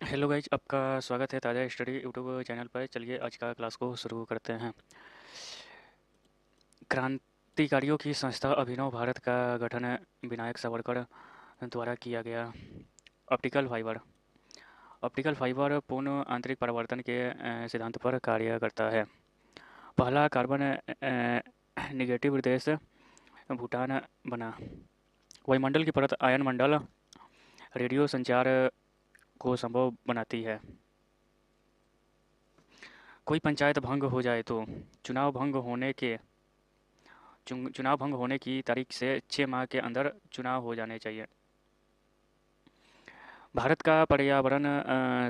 Hello guys, आपका स्वागत है ताज़ा स्टडी यूट्यूब चैनल पर। चलिए आज का क्लास को शुरू करते हैं। क्रांतिकारियों की संस्था अभिनव भारत का गठन विनायक सावरकर द्वारा किया गया। ऑप्टिकल फाइबर ऑप्टिकल फाइबर पूर्ण आंतरिक परावर्तन के सिद्धांत पर कार्य करता है। पहला कार्बन निगेटिव देश भूटान बना। वायुमंडल की परत आयन मंडल रेडियो संचार को संभव बनाती है। कोई पंचायत भंग हो जाए तो चुनाव भंग होने के चुनाव भंग होने की तारीख से 6 माह के अंदर चुनाव हो जाने चाहिए। भारत का पर्यावरण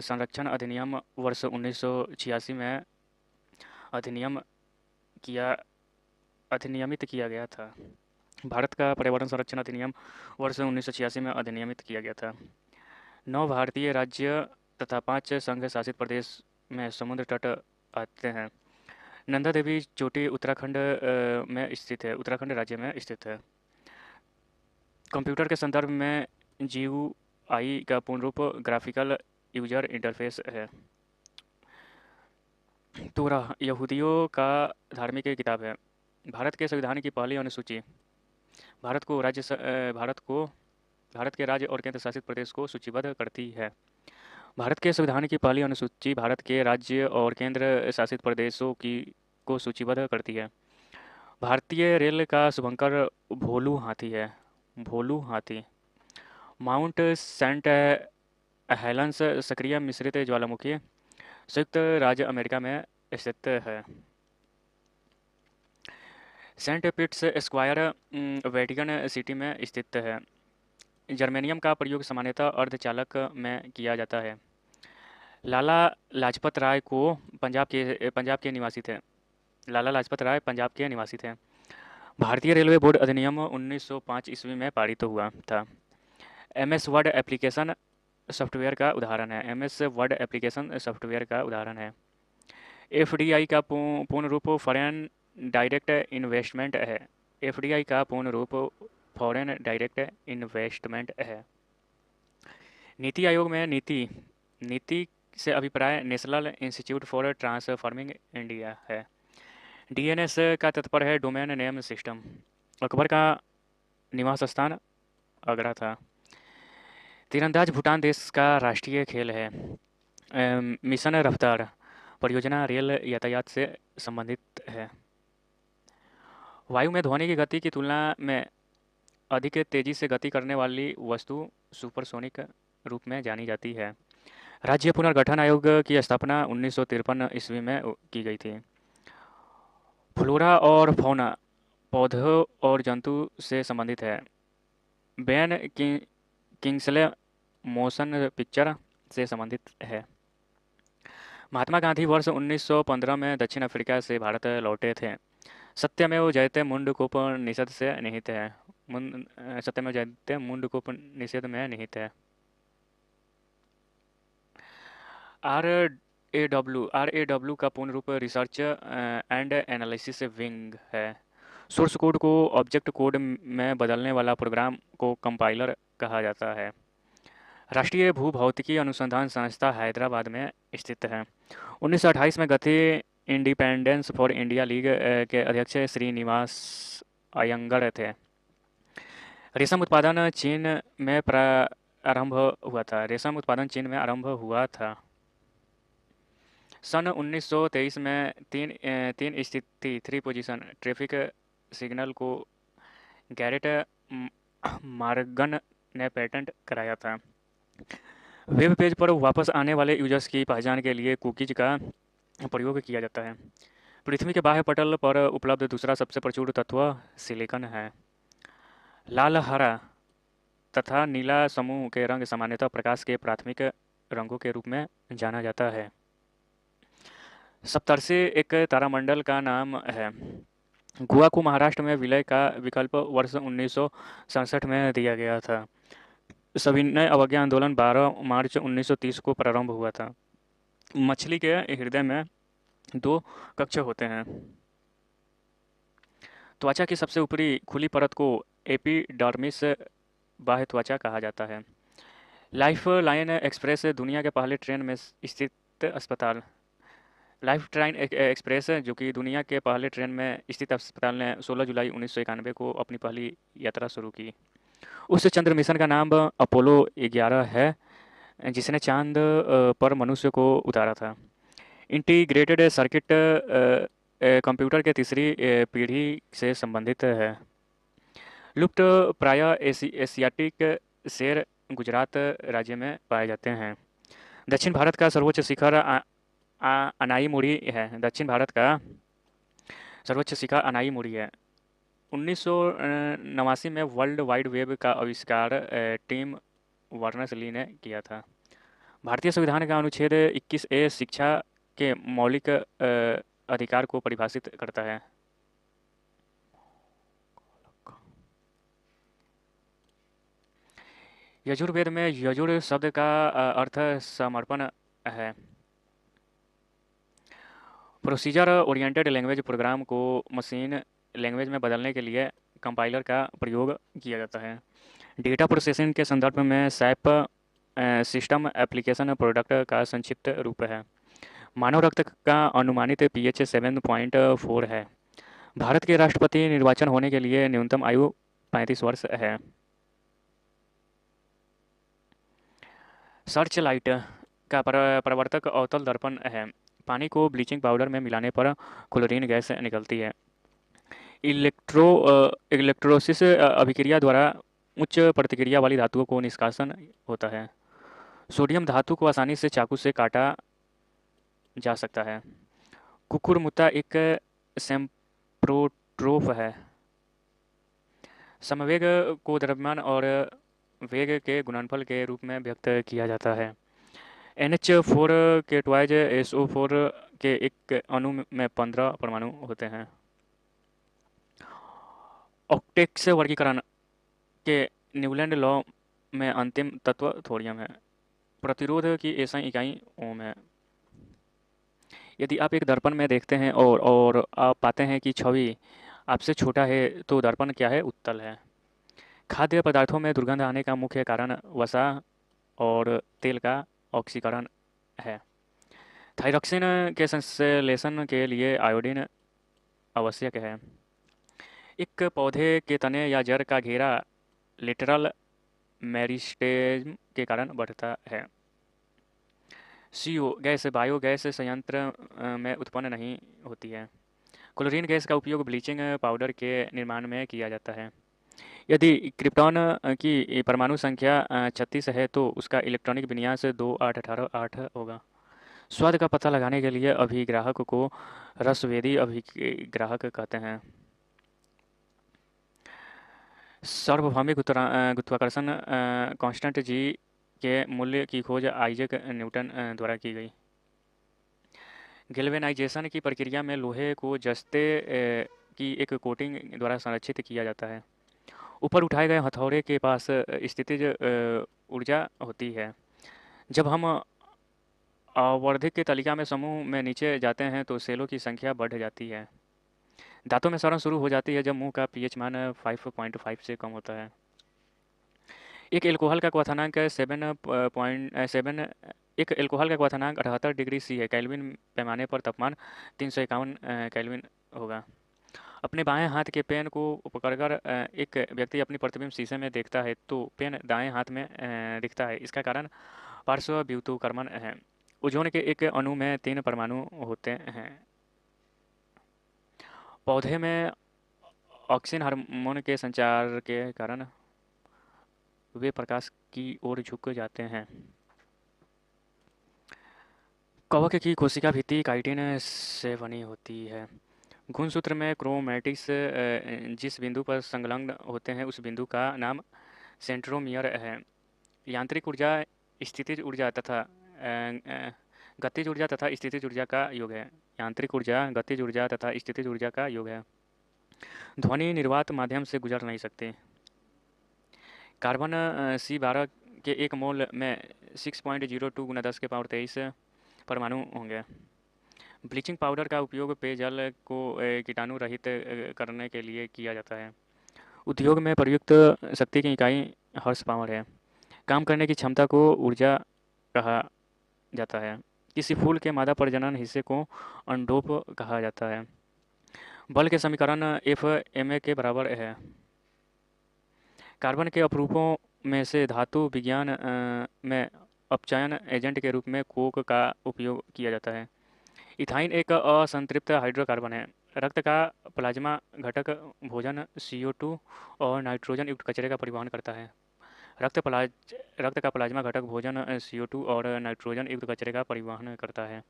संरक्षण अधिनियम वर्ष 1986 में अधिनियम किया अधिनियमित किया गया था। भारत का पर्यावरण संरक्षण अधिनियम वर्ष 1986 में अधिनियमित किया गया था। 9 भारतीय राज्य तथा 5 संघ शासित प्रदेश में समुद्र तट आते हैं। नंदा देवी चोटी उत्तराखंड में स्थित है, उत्तराखंड राज्य में स्थित है। कंप्यूटर के संदर्भ में जीयूआई का पूर्ण रूप ग्राफिकल यूजर इंटरफेस है। तोराह यहूदियों का धार्मिक किताब है। भारत के संविधान की पहली अनुसूची भारत को भारत के राज्य और केंद्र शासित प्रदेश को सूचीबद्ध करती है। भारत के संविधान की पहली अनुसूची भारत के राज्य और केंद्र शासित प्रदेशों की को सूचीबद्ध करती है। भारतीय रेल का शुभंकर भोलू हाथी है। भोलू हाथी। माउंट सेंट हेलेंस सक्रिय मिश्रित ज्वालामुखी संयुक्त राज्य अमेरिका में स्थित है। Saint Peter's Square Vatican City में स्थित है। जर्मेनियम का प्रयोग सामान्यतः अर्धचालक में किया जाता है। लाला लाजपत राय को पंजाब के निवासी थे। लाला लाजपत राय पंजाब के निवासी थे। भारतीय रेलवे बोर्ड अधिनियम 1905 ईस्वी में पारित हुआ था। एमएस वर्ड एप्लीकेशन सॉफ्टवेयर का उदाहरण है। एमएस वर्ड एप्लीकेशन सॉफ्टवेयर का उदाहरण है। एफडीआई का पूर्ण रूप फॉरेन डायरेक्ट इन्वेस्टमेंट है। एफडीआई का पूर्ण रूप फॉरेन डायरेक्ट इन्वेस्टमेंट है। नीति आयोग में नीति नीति से अभिप्राय national institute for transforming India है। डीएनएस का तात्पर्य है डोमेन नेम सिस्टम। अकबर का निवास स्थान आगरा था। तीरंदाज भूटान देश का राष्ट्रीय खेल है। मिशन रफ्तार परियोजना रेल यातायात से संबंधित है। वायु में ध्वनि की गति की तुलना में अधिक तेजी से गति करने वाली वस्तु सुपरसोनिक रूप में जानी जाती है। राज्य पुनर्गठन आयोग की स्थापना 1953 ईस्वी में की गई थी। फ्लोरा और फौना पौधों और जंतु से संबंधित है। बेन किंग्सले मोशन पिक्चर से संबंधित है। महात्मा गांधी वर्ष 1915 में दक्षिण अफ्रीका से भारत लौटे थे। सत्यमेव जयते मुंडकोपनिषद से निहित है। सत्यमेव जयते मुंडकोपनिषद में निहित है। आर ए डब्ल्यू का पूर्ण रूप रिसर्च एंड एनालिसिस विंग है। सोर्स कोड को ऑब्जेक्ट कोड में बदलने वाला प्रोग्राम को कंपाइलर कहा जाता है। राष्ट्रीय भूभौतिकी अनुसंधान संस्था हैदराबाद में स्थित है। 1928 में गठित इंडिपेंडेंस फॉर इंडिया लीग के अध्यक्ष श्रीनिवास अयंगर थे। रेशम उत्पादन चीन में प्रारंभ हुआ था। रेशम उत्पादन चीन में आरंभ हुआ था। सन 1923 में तीन स्थिति 3 पोजीशन ट्रैफिक सिग्नल को गैरेट मॉर्गन ने पेटेंट कराया था। वेब पेज पर वापस आने वाले यूजर्स की पहचान के लिए कुकीज का प्रयोग किया जाता है। पृथ्वी के बाह्य पटल पर उपलब्ध दूसरा सबसे प्रचुर तत्व सिलिकॉन है। लाल, हरा तथा नीला समूह के रंग सामान्यतः प्रकाश के प्राथमिक रंगों के रूप में जाना जाता है। सप्तर्षि एक तारामंडल का नाम है। गोवा को महाराष्ट्र में विलय का विकल्प वर्ष 1967 में दिया गया था। सविनय अवज्ञा आंदोलन 12 मार्च 1930 को प्रारंभ हुआ था। मछली के हृदय में 2 कक्ष होते हैं। त्वचा की सबसे ऊपरी खुली परत को एपिडर्मिस बाह्य त्वचा कहा जाता है। लाइफ लाइन एक्सप्रेस दुनिया के पहले ट्रेन में स्थित अस्पताल। लाइफ ट्राइन एक्सप्रेस जो कि दुनिया के पहले ट्रेन में स्थित अस्पताल ने 16 जुलाई 1991 को अपनी पहली यात्रा शुरू की। उस चंद्र मिशन का नाम अपोलो 11 है, जिसने चांद पर मनुष्य को उतारा था। इंटीग्रेटेड सर्किट कंप्यूटर के तीसरी पीढ़ी से संबंधित है। लुप्त प्राय एशियाटिक शेर गुजरात राज्य में पाए जाते हैं। दक्षिण भारत का सर्वोच्च शिखर अनाईमुड़ी है। दक्षिण भारत का सर्वोच्च शिखर अनाईमुड़ी है। 1989 में वर्ल्ड वाइड वेब का आविष्कार टिम बर्नर्स-ली ने किया था। भारतीय संविधान का अनुच्छेद 21A शिक्षा के मौलिक अधिकार को परिभाषित करता है। यजुर्वेद में यजुर शब्द का अर्थ समर्पण है। प्रोसीजर ओरिएंटेड लैंग्वेज प्रोग्राम को मशीन लैंग्वेज में बदलने के लिए कंपाइलर का प्रयोग किया जाता है। डेटा प्रोसेसिंग के संदर्भ में सैप सिस्टम एप्लीकेशन प्रोडक्ट का संक्षिप्त रूप है। मानव रक्त का अनुमानित पीएच 7.4 है। भारत के राष्ट्रपति निर्वाचन होने के लिए न्यूनतम आयु 35 वर्ष है। सर्च लाइट का प्रवर्तक अवतल दर्पण है। पानी को ब्लीचिंग पाउडर में मिलाने पर क्लोरीन गैस निकलती है। इलेक्ट्रोसिस अभिक्रिया द्वारा उच्च प्रतिक्रिया वाली धातुओं को निष्कासन होता है। सोडियम धातु को आसानी से चाकू से काटा जा सकता है। कुकुरमुत्ता एक सेम्प्रोट्रोफ है। समवेग को द्रव्यमान और वेग के गुणनफल के रूप में व्यक्त किया जाता है। NH4 के ट्वाइज SO4 के एक अणु में 15 परमाणु होते हैं। ऑक्टेट्स वर्गीकरण के न्यूलैंड लॉ में अंतिम तत्व थोरियम है। प्रतिरोध की एसआई इकाई ओम है। यदि आप एक दर्पण में देखते हैं और आप पाते हैं कि छवि आपसे छोटा है, तो दर्पण क्या है? उत्तल है। खाद्य पदार्थों में दुर्गंध आने का मुख्य कारण वसा और तेल का ऑक्सीकरण है। थायरॉक्सिन के संश्लेषण के लिए आयोडीन आवश्यक है। एक पौधे के तने या जड़ का घेरा लेटरल मेरिस्टेम के कारण बढ़ता है। CO गैस बायोगैस संयंत्र में उत्पन्न नहीं होती है। क्लोरीन गैस का उपयोग ब्लीचिंग पाउडर के निर्माण में किया जाता है। यदि क्रिप्टॉन की परमाणु संख्या 36 है, तो उसका इलेक्ट्रॉनिक विन्यास 2 8 18 8 होगा। स्वाद का पता लगाने के लिए अभिग्राहक को रसवेदी अभिग्राहक कहते हैं। सार्वभौमिक गुरुत्वाकर्षण कांस्टेंट G के मूल्य की खोज आइजैक न्यूटन द्वारा की गई। गैल्वेनाइजेशन की प्रक्रिया में लोहे को जस्ते की एक कोटिंग द्वारा संरक्षित किया जाता है। ऊपर उठाए गए हथौड़े के पास स्थितिज ऊर्जा होती है। जब हम आवर्धिक तालिका में समूह में नीचे जाते हैं, तो सेलों की संख्या बढ़ जाती है। दांतों में सड़न शुरू हो जाती है जब मुंह का pH मान 5.5 से कम होता है। एक एल्कोहल का क्वथनांक 7.7 एक एल्कोहल का क्वथनांक 78 डिग्री C है। केल्विन पैमाने पर तापमान 351 केल्विन होगा। अपने बाएं हाथ के पेन को पकड़कर एक व्यक्ति अपनी प्रतिबिंब शीशे में देखता है, तो पेन दाएं हाथ में दिखता है। इसका कारण पार्श्व व्युत्क्रमण है। ओजोन के एक अणु में 3 परमाणु होते हैं। पौधे में ऑक्सीन हार्मोन के संचार के कारण वे प्रकाश की ओर झुक जाते हैं। कवक की कोशिका भित्ति काइटिन से बनी होती है। गुणसूत्र में क्रोमैटिक्स जिस बिंदु पर संलग्न होते हैं, उस बिंदु का नाम सेंट्रोमियर है। यांत्रिक ऊर्जा स्थितिज ऊर्जा तथा गतिज ऊर्जा तथा स्थितिज ऊर्जा का योग है। यांत्रिक ऊर्जा गतिज ऊर्जा तथा स्थितिज ऊर्जा का योग है। ध्वनि निर्वात माध्यम से गुजर नहीं सकती। कार्बन C12 के एक मोल में 6.02 गुना 10 के पावर 23 परमाणु होंगे। ब्लीचिंग पाउडर का उपयोग पेयजल को कीटाणु रहित करने के लिए किया जाता है। उद्योग में प्रयुक्त शक्ति की इकाई हॉर्स पावर है। काम करने की क्षमता को ऊर्जा कहा जाता है। किसी फूल के मादा प्रजनन हिस्से को अंडोप कहा जाता है। बल के समीकरण एफ एम ए के बराबर है। कार्बन के अपरूपों में से धातु विज्ञान में अपचयन एजेंट के रूप में कोक का उपयोग किया जाता है। इथाइन एक असंतृप्त हाइड्रोकार्बन है। रक्त का प्लाज्मा घटक भोजन CO2 और नाइट्रोजन युक्त कचरे का परिवहन करता है। रक्त का प्लाज्मा घटक भोजन CO2 और नाइट्रोजन युक्त कचरे का परिवहन करता है।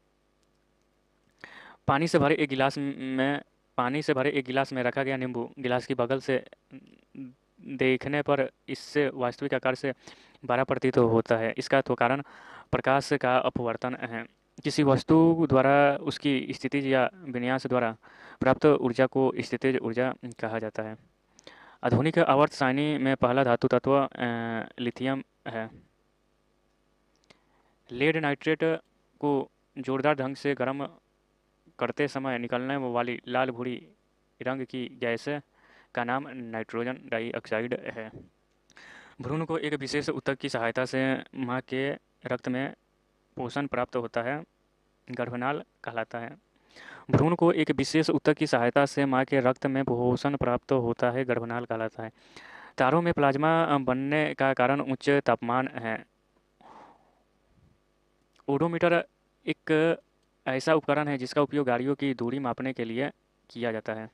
पानी से भरे एक गिलास में पानी से भरे एक गिलास में रखा गया नींबू गिलास की बगल से देखने पर इससे वास्तविक आकार से बड़ा प्रतीत होता है। इसका तो कारण प्रकाश का अपवर्तन है। किसी वस्तु द्वारा उसकी स्थितिज या विन्यास द्वारा प्राप्त ऊर्जा को स्थितिज ऊर्जा कहा जाता है। आधुनिक आवर्त सारणी में पहला धातु तत्व लिथियम है। लेड नाइट्रेट को जोरदार ढंग से गर्म करते समय निकलने वाली लाल भूरी रंग की गैस का नाम नाइट्रोजन डाइऑक्साइड है। भ्रूण को एक विशेष ऊतक की सहायता से माँ के रक्त में पोषण प्राप्त होता है, गर्भनाल कहलाता है। भ्रूण को एक विशेष ऊतक की सहायता से माँ के रक्त में पोषण प्राप्त होता है, गर्भनाल कहलाता है। तारों में प्लाज्मा बनने का कारण उच्च तापमान है। ओडोमीटर एक ऐसा उपकरण है जिसका उपयोग गाड़ियों की दूरी मापने के लिए किया जाता है।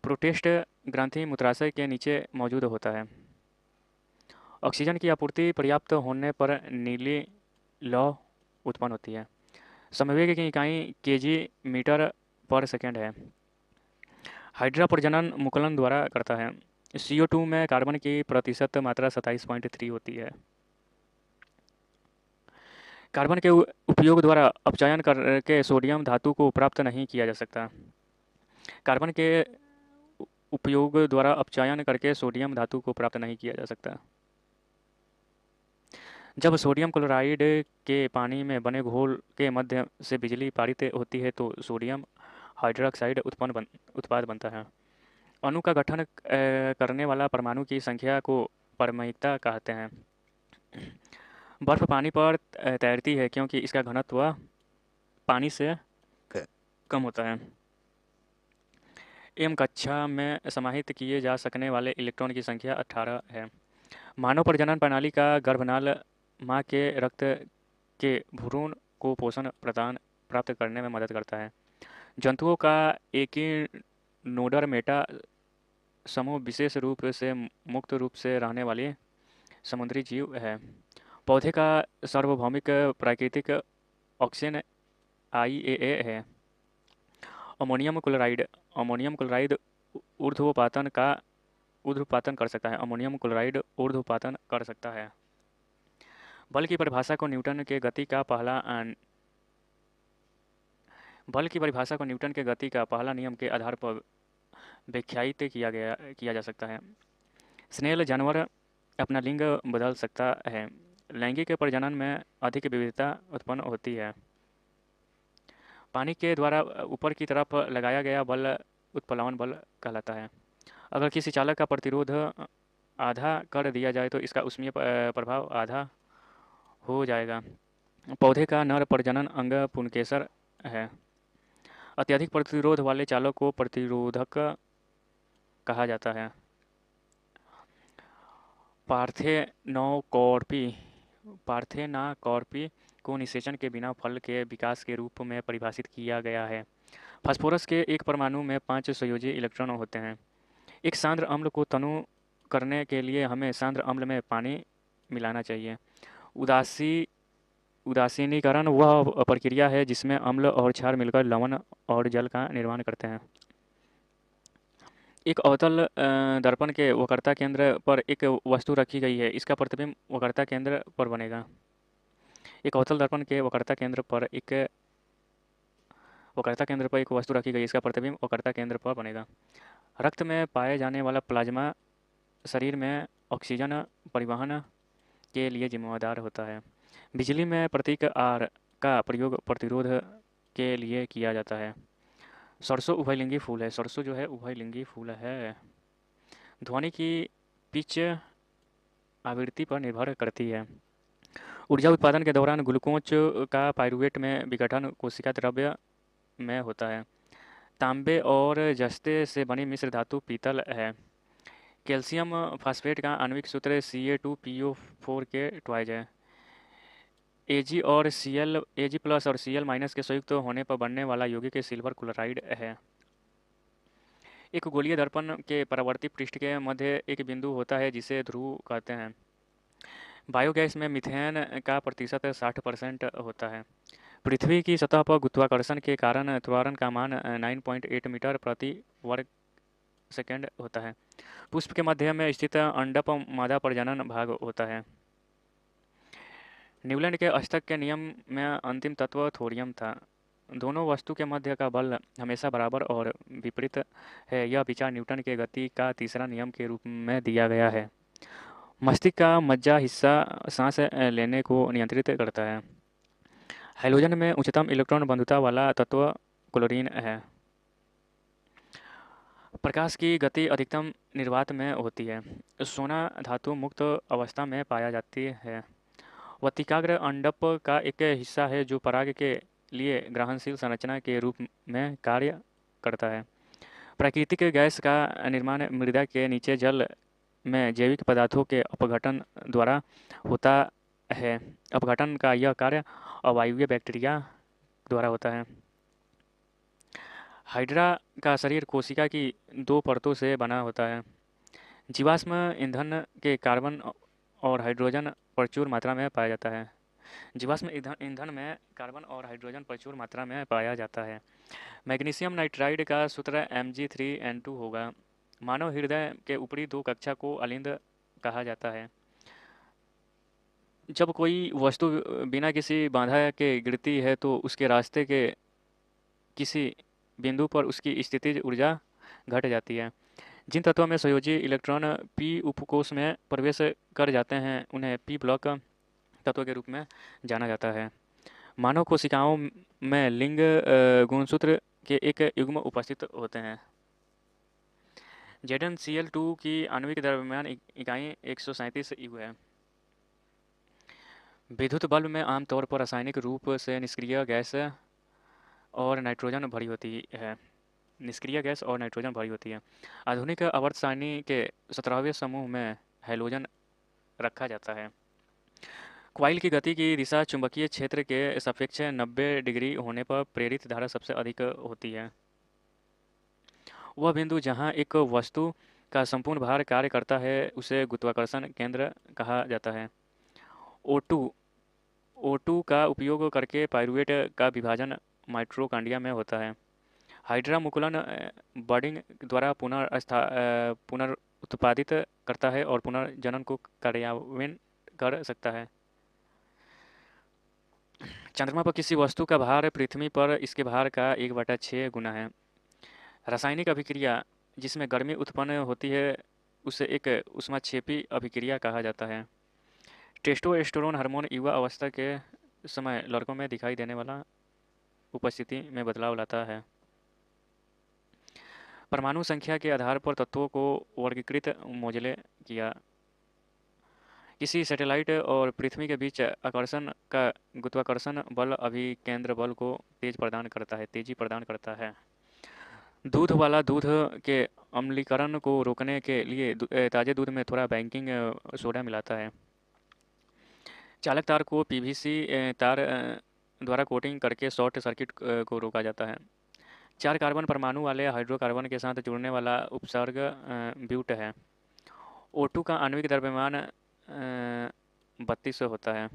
प्रोस्टेट ग्रंथि मूत्राशय के नीचे मौजूद होता है। ऑक्सीजन की आपूर्ति पर्याप्त होने पर नीली लौ उत्पन्न होती है। समवेग की इकाई केजी मीटर पर सेकेंड है। हाइड्रा प्रजनन मुकुलन द्वारा करता है। CO2 में कार्बन की प्रतिशत मात्रा 27.3 होती है। कार्बन के उपयोग द्वारा अपचयन करके सोडियम धातु को प्राप्त नहीं किया जा सकता। कार्बन के उपयोग द्वारा अपचयन करके सोडियम धातु को प्राप्त नहीं किया जा सकता। जब सोडियम क्लोराइड के पानी में बने घोल के मध्य से बिजली पारित होती है तो सोडियम हाइड्रोक्साइड उत्पाद बनता है। अणु का गठन करने वाला परमाणु की संख्या को परमाणुकता कहते हैं। बर्फ पानी पर तैरती है क्योंकि इसका घनत्व पानी से कम होता है। एम कक्षा में समाहित किए जा सकने वाले इलेक्ट्रॉन की संख्या 18 है। मानव प्रजनन प्रणाली का गर्भनाल माँ के रक्त के भ्रूण को पोषण प्राप्त करने में मदद करता है। जंतुओं का एक ही नोडर मेटा समूह विशेष रूप से मुक्त रूप से रहने वाले समुद्री जीव है। पौधे का सार्वभौमिक प्राकृतिक ऑक्सीजन IAA है। अमोनियम क्लोराइड ऊर्ध्वपातन कर सकता है। अमोनियम क्लोराइड ऊर्ध्वपातन कर सकता है। बल की परिभाषा को न्यूटन के गति का पहला नियम के आधार पर व्याख्यायित किया जा सकता है। स्नेल जानवर अपना लिंग बदल सकता है। लैंगिक प्रजनन में अधिक विविधता उत्पन्न होती है। पानी के द्वारा ऊपर की तरफ लगाया गया बल उत्प्लावन बल कहलाता है। अगर किसी चालक का प्रतिरोध आधा कर दिया जाए तो इसका ऊष्मीय प्रभाव आधा हो जाएगा। पौधे का नर प्रजनन अंग पुंकेसर है। अत्यधिक प्रतिरोध वाले चालक को प्रतिरोधक कहा जाता है। पार्थेनॉकॉर्पी को निषेचन के बिना फल के विकास के रूप में परिभाषित किया गया है। फास्फोरस के एक परमाणु में 5 संयोजी इलेक्ट्रॉन होते हैं। एक सांद्र अम्ल को तनु करने के लिए हमें सांद्र अम्ल में पानी मिलाना चाहिए। उदासीनीकरण वह प्रक्रिया है जिसमें अम्ल और क्षार मिलकर लवण और जल का निर्माण करते हैं। एक अवतल दर्पण के वक्रता केंद्र पर एक वस्तु रखी गई है। इसका प्रतिबिंब वक्रता केंद्र पर बनेगा। एक अवतल दर्पण के वक्रता केंद्र पर एक वस्तु रखी गई है। इसका प्रतिबिंब वक्रता केंद्र पर बनेगा। रक्त में पाए जाने वाला प्लाज्मा शरीर में ऑक्सीजन परिवहन के लिए जिम्मेदार होता है। बिजली में प्रतीक R का प्रयोग प्रतिरोध के लिए किया जाता है। सरसों उभयलिंगी फूल है। सरसों जो है उभयलिंगी फूल है। ध्वनि की पिच आवृत्ति पर निर्भर करती है। ऊर्जा उत्पादन के दौरान ग्लूकोज का पाइरूवेट में विघटन कोशिका द्रव्य में होता है। तांबे और जस्ते से बनी मिश्र धातु पीतल है। कैल्शियम फास्फेट का आणविक सूत्र Ca2PO4 के ट्वाइज है। Ag प्लस और Cl- के संयुक्त होने पर बनने वाला यौगिक सिल्वर क्लोराइड है। एक गोलीय दर्पण के परावर्ती पृष्ठ के मध्य एक बिंदु होता है जिसे ध्रुव कहते हैं। बायोगैस में मीथेन का प्रतिशत 60% होता है। पृथ्वी की सतह पर गुरुत्वाकर्षण के कारण त्वरण का मान 9.8 मीटर प्रति वर्ग सेकंड होता है। पुष्प के मध्य में स्थित अंडप मादा प्रजनन भाग होता है। न्यूलैंड के अष्टक के नियम में अंतिम तत्व थोरियम था। दोनों वस्तु के मध्य का बल हमेशा बराबर और विपरीत है। यह विचार न्यूटन के गति का तीसरा नियम के रूप में दिया गया है। मस्तिष्क का मज्जा हिस्सा सांस लेने को नियंत्रित करता है। हाइड्रोजन में उच्चतम इलेक्ट्रॉन बंधुता वाला तत्व क्लोरीन है। प्रकाश की गति अधिकतम निर्वात में होती है। सोना धातु मुक्त अवस्था में पाया जाती है। वर्तिकाग्र अंडप का एक हिस्सा है जो पराग के लिए ग्रहणशील संरचना के रूप में कार्य करता है। प्राकृतिक गैस का निर्माण मृदा के नीचे जल में जैविक पदार्थों के अपघटन द्वारा होता है। अपघटन का यह कार्य अवायवीय बैक्टीरिया द्वारा होता है। हाइड्रा का शरीर कोशिका की 2 परतों से बना होता है। जीवाश्म ईंधन के कार्बन और हाइड्रोजन प्रचुर मात्रा में पाया जाता है। जीवाश्म ईंधन में कार्बन और हाइड्रोजन प्रचुर मात्रा में पाया जाता है। मैग्नीशियम नाइट्राइड का सूत्र Mg3n2 होगा। मानव हृदय के ऊपरी 2 कक्षा को अलिंद कहा जाता है। जब कोई वस्तु बिना किसी बाधा के गिरती है तो उसके रास्ते के किसी बिंदु पर उसकी स्थितिज ऊर्जा घट जाती है। जिन तत्वों में संयोजी इलेक्ट्रॉन p उपकोष में प्रवेश कर जाते हैं उन्हें p ब्लॉक तत्व के रूप में जाना जाता है। मानव कोशिकाओं में लिंग गुणसूत्र के एक युग्म उपस्थित होते हैं। ZnCl2 की आणविक द्रव्यमान इकाई 137 यू है। विद्युत बल्ब में आमतौर पर रासायनिक रूप से निष्क्रिय गैस और नाइट्रोजन भरी होती है। निष्क्रिय गैस और नाइट्रोजन भरी होती है। आधुनिक आवर्त सारणी के 17वें समूह में हैलोजन रखा जाता है। क्वाइल की गति की दिशा चुंबकीय क्षेत्र के सापेक्ष 90 डिग्री होने पर प्रेरित धारा सबसे अधिक होती है। वह बिंदु जहां एक वस्तु का संपूर्ण भार कार्य करता है उसे गुरुत्वाकर्षण केंद्र कहा जाता है। O2 का उपयोग करके पाइरूवेट का विभाजन माइटोकॉन्ड्रिया में होता है। हाइड्रा मुकुलन बडिंग द्वारा पुनर्उत्पादित करता है और पुनर्जनन को कार्यान्वित कर सकता है। चंद्रमा पर किसी वस्तु का भार पृथ्वी पर इसके भार का 1/6 गुना है। रासायनिक अभिक्रिया जिसमें गर्मी उत्पन्न होती है उसे एक ऊष्माक्षेपी अभिक्रिया कहा जाता है। टेस्टोस्टेरोन हार्मोन युवा अवस्था के समय लड़कों में दिखाई देने वाला उपस्थिति में बदलाव लाता है। परमाणु संख्या के आधार पर तत्वों को वर्गीकृत मोजले किया। किसी सैटेलाइट और पृथ्वी के बीच आकर्षण का गुरुत्वाकर्षण बल अभिकेंद्र बल को तेजी प्रदान करता है। दूध वाला दूध के अम्लीकरण को रोकने के लिए ताजे दूध में थोड़ा बेकिंग सोडा मिलाता है। चालक तार को PVC तार द्वारा कोटिंग करके शॉर्ट सर्किट को रोका जाता है। 4 कार्बन परमाणु वाले हाइड्रोकार्बन के साथ जुड़ने वाला उपसर्ग ब्यूट है। O2 का आणविक द्रव्यमान 32 होता है।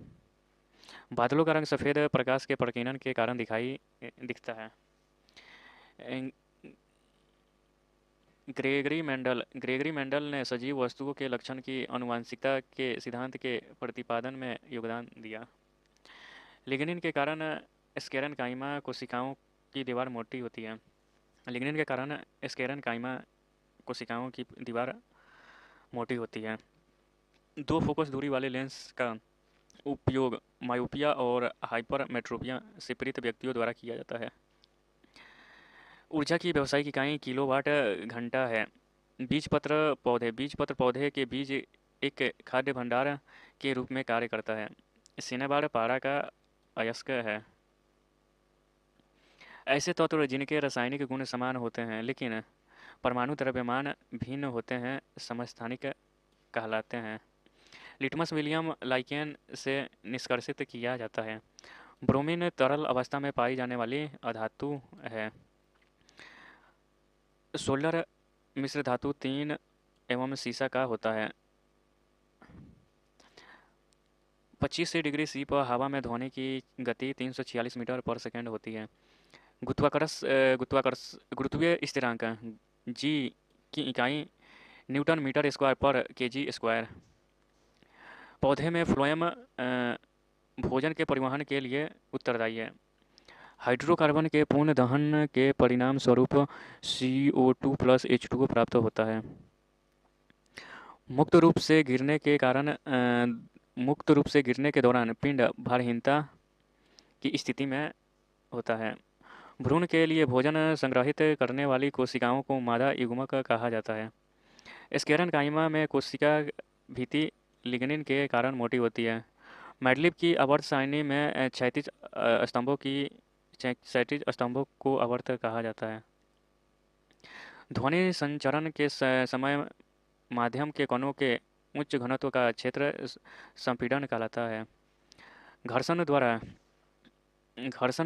बादलों का रंग सफ़ेद प्रकाश के प्रकीर्णन के कारण दिखता है। ग्रेगरी मेंडल ने सजीव वस्तुओं के लक्षण की आनुवंशिकता के सिद्धांत के प्रतिपादन में योगदान दिया। लिग्निन के कारण स्क्लेरेनकाइमा कोशिकाओं की दीवार मोटी होती है। लिग्निन के कारण स्क्लेरेनकाइमा कोशिकाओं की दीवार मोटी होती है। 2 फोकस दूरी वाले लेंस का उपयोग मायोपिया और हाइपरमेट्रोपिया से पीड़ित व्यक्तियों द्वारा किया जाता है। ऊर्जा की व्यावसायिक इकाई किलोवाट घंटा है। बीजपत्र पौधे के बीज एक खाद्य भंडार के रूप में कार्य करता है। सिनेबार पारा का अयस्क है। ऐसे तत्व जिनके रासायनिक गुण समान होते हैं लेकिन परमाणु द्रव्यमान भिन्न होते हैं समस्थानिक कहलाते हैं। लिटमस विलियम लाइकेन से निष्कर्षित किया जाता है। ब्रोमीन तरल अवस्था में पाई जाने वाली अधातु है। सोलर मिश्र धातु 3 एवं सीसा का होता है। 25 डिग्री सी पर हवा में ध्वनि की गति 346 मीटर पर सेकंड होती है। गुरुत्वीय स्थिरांक जी की इकाई न्यूटन मीटर स्क्वायर पर केजी स्क्वायर। पौधे में फ्लोएम भोजन के परिवहन के लिए उत्तरदायी है। हाइड्रोकार्बन के पूर्ण दहन के परिणाम स्वरूप CO2 प्लस H2O प्राप्त होता है। मुक्त रूप से गिरने के कारण मुक्त रूप से गिरने के दौरान पिंड भारहीनता की स्थिति में होता है। भ्रूण के लिए भोजन संग्रहित करने वाली कोशिकाओं को मादा युग्मक कहा जाता है। स्केरन काइमा में कोशिका भित्ति लिग्निन के कारण मोटी होती है। मैडलिब की आवर्त सारणी में क्षैतिज स्तंभों को आवर्त कहा जाता है। ध्वनि संचरण के समय माध्यम के कणों के उच्च घनत्व का क्षेत्र संपीड़न कहलाता है। घर्षण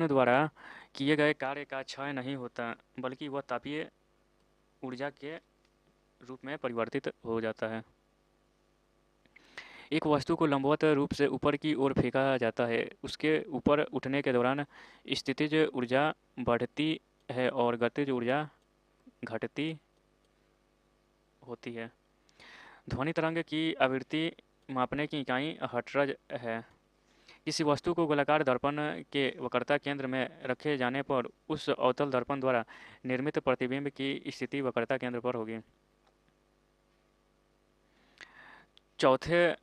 द्वारा किए गए कार्य का क्षय नहीं होता बल्कि वह तापीय ऊर्जा के रूप में परिवर्तित हो जाता है। एक वस्तु को लंबवत रूप से ऊपर की ओर फेंका जाता है। उसके ऊपर उठने के दौरान स्थितिज ऊर्जा बढ़ती है और गतिज ऊर्जा घटती होती है। ध्वनि तरंग की आवृत्ति मापने की इकाई हर्ट्ज है। किसी वस्तु को गोलाकार दर्पण के वक्रता केंद्र में रखे जाने पर उस अवतल दर्पण द्वारा निर्मित प्रतिबिंब की स्थिति वक्रता केंद्र पर होगी। चौथे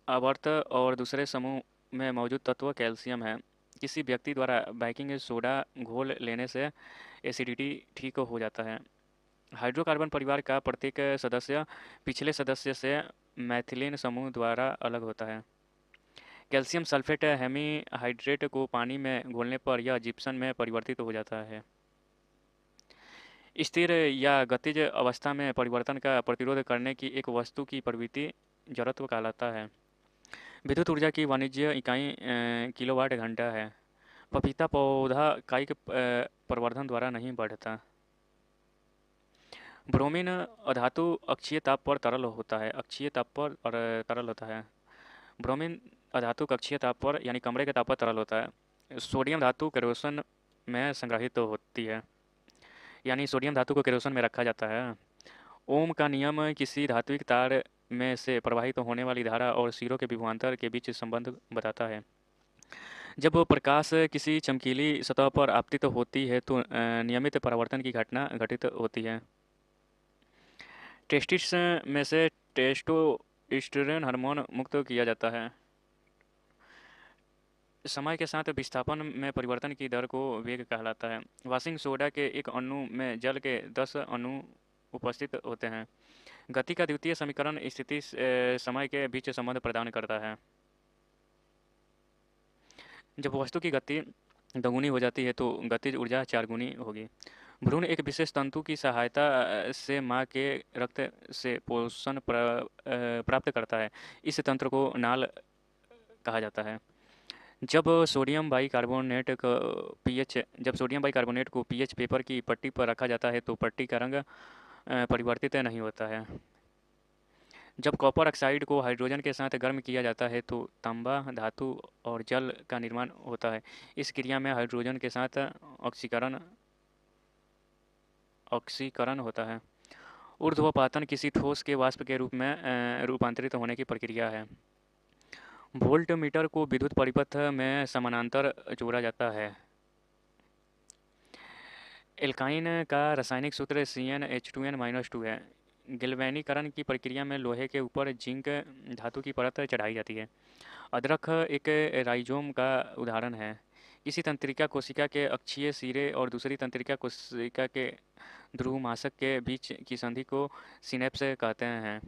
आवर्त और दूसरे समूह में मौजूद तत्व कैल्शियम है। किसी व्यक्ति द्वारा बेकिंग सोडा घोल लेने से एसिडिटी ठीक हो जाता है। हाइड्रोकार्बन परिवार का प्रत्येक सदस्य पिछले सदस्य से मैथिलीन समूह द्वारा अलग होता है। कैल्शियम सल्फेट हेमीहाइड्रेट को पानी में घोलने पर यह जिप्सम में परिवर्तित हो जाता है। स्थिर या गतिज अवस्था में परिवर्तन का प्रतिरोध करने की एक वस्तु की प्रवृत्ति जड़त्व कहलाता है। विद्युत ऊर्जा की वाणिज्य इकाई किलोवाट घंटा है। पपीता पौधा कायिक प्रवर्धन द्वारा नहीं बढ़ता। ब्रोमीन अधातु अक्षीय ताप पर तरल होता है। तरल होता है। ब्रोमीन अधातु कक्षीय ताप पर यानी कमरे के ताप पर तरल होता है। सोडियम धातु केरोसिन में संग्रहित होती है यानी सोडियम धातु को केरोसिन में रखा जाता है। ओम का नियम किसी धात्विक तार में से प्रवाहित होने वाली धारा और सिरों के विभवांतर के बीच संबंध बताता है। जब प्रकाश किसी चमकीली सतह पर आपतित होती है तो नियमित परावर्तन की घटना घटित होती है। टेस्टिस में से टेस्टोस्टेरोन हार्मोन मुक्त किया जाता है। समय के साथ विस्थापन में परिवर्तन की दर को वेग कहलाता है। वाशिंग सोडा के एक अणु में जल के 10 अणु उपस्थित होते हैं। गति का द्वितीय समीकरण स्थिति समय के बीच संबंध प्रदान करता है। जब वस्तु की गति दोगुनी हो जाती है तो गतिज ऊर्जा 4 गुनी होगी। भ्रूण एक विशेष तंतु की सहायता से मां के रक्त से पोषण प्राप्त करता है। इस तंत्र को नाल कहा जाता है। जब सोडियम बाइकार्बोनेट को पीएच पेपर की पट्टी पर रखा जाता है तो पट्टी का रंग परिवर्तित नहीं होता है। जब कॉपर ऑक्साइड को हाइड्रोजन के साथ गर्म किया जाता है तो तांबा धातु और जल का निर्माण होता है। इस क्रिया में हाइड्रोजन के साथ ऑक्सीकरण होता है। ऊर्ध्वपातन किसी ठोस के वाष्प के रूप में रूपांतरित होने की प्रक्रिया है। वोल्ट मीटर को विद्युत परिपथ में समानांतर जोड़ा जाता है। एल्काइन का रासायनिक सूत्र CnH2n-2 है। गैल्वेनीकरण की प्रक्रिया में लोहे के ऊपर जिंक धातु की परत चढ़ाई जाती है। अदरक एक राइजोम का उदाहरण है। किसी तंत्रिका कोशिका के अक्षीय सिरे और दूसरी तंत्रिका कोशिका के ध्रुवमासक के बीच की संधि को सिनेप्स कहते हैं।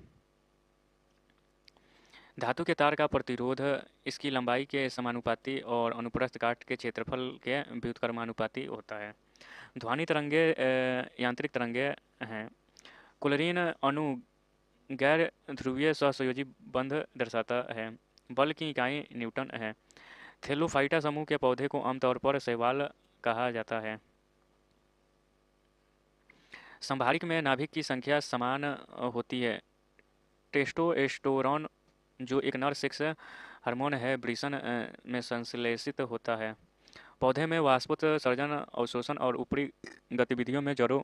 धातु के तार का प्रतिरोध इसकी लंबाई के समानुपाती और अनुप्रस्थ काट के क्षेत्रफल के व्युत्क्रमानुपाती होता है। ध्वनि तरंगे यांत्रिक तरंगे हैं। क्लोरीन अणु गैर ध्रुवीय सहसंयोजी बंध दर्शाता है। बल की इकाई न्यूटन है। थेलोफाइटा समूह के पौधे को आमतौर पर शैवाल कहा जाता है। संभारिक में नाभिक की संख्या समान होती है। टेस्टोस्टेरोन जो एक नर सेक्स हार्मोन है वृषण में संश्लेषित होता है। पौधे में वाष्पोत्सर्जन अवशोषण और ऊपरी गतिविधियों में जड़ों